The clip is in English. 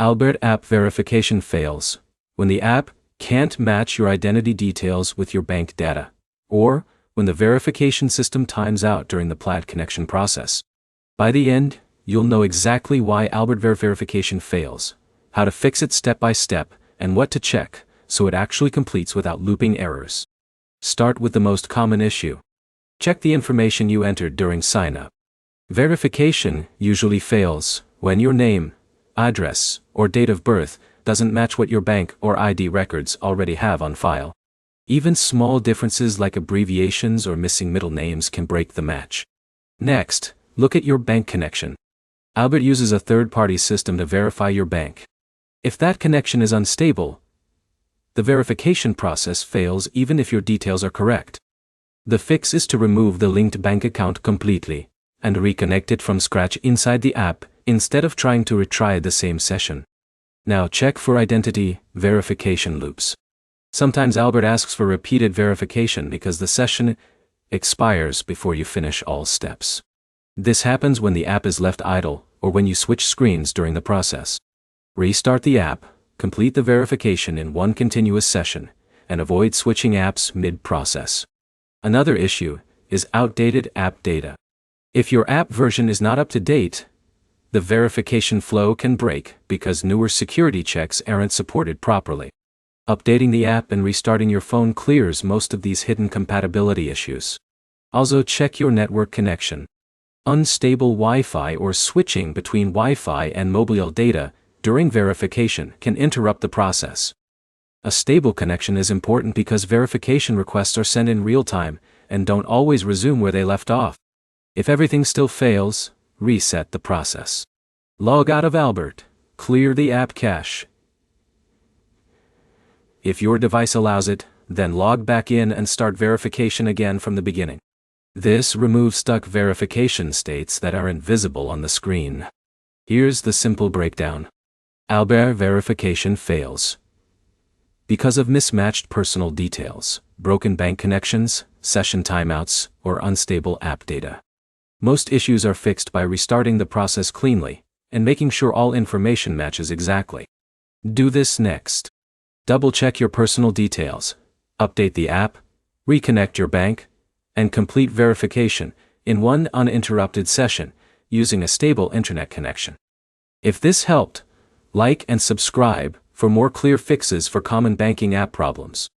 Albert app verification fails when the app can't match your identity details with your bank data, or when the verification system times out during the Plaid connection process. By the end, you'll know exactly why Albert verification fails, how to fix it step by step, and what to check so it actually completes without looping errors. Start with the most common issue. Check the information you entered during sign-up. Verification usually fails when your name, address, or date of birth doesn't match what your bank or ID records already have on file. Even small differences like abbreviations or missing middle names can break the match. Next, look at your bank connection. Albert uses a third-party system to verify your bank. If that connection is unstable, the verification process fails even if your details are correct. The fix is to remove the linked bank account completely and reconnect it from scratch inside the app instead of trying to retry the same session. Now check for identity verification loops. Sometimes Albert asks for repeated verification because the session expires before you finish all steps. This happens when the app is left idle or when you switch screens during the process. Restart the app, complete the verification in one continuous session, and avoid switching apps mid-process. Another issue is outdated app data. If your app version is not up to date, the verification flow can break because newer security checks aren't supported properly. Updating the app and restarting your phone clears most of these hidden compatibility issues. Also check your network connection. Unstable Wi-Fi or switching between Wi-Fi and mobile data during verification can interrupt the process. A stable connection is important because verification requests are sent in real time and don't always resume where they left off. If everything still fails, reset the process. Log out of Albert. Clear the app cache. If your device allows it, then log back in and start verification again from the beginning. This removes stuck verification states that are invisible on the screen. Here's the simple breakdown. Albert verification fails because of mismatched personal details, broken bank connections, session timeouts, or unstable app data. Most issues are fixed by restarting the process cleanly and making sure all information matches exactly. Do this next. Double-check your personal details, update the app, reconnect your bank, and complete verification in one uninterrupted session using a stable internet connection. If this helped, like and subscribe for more clear fixes for common banking app problems.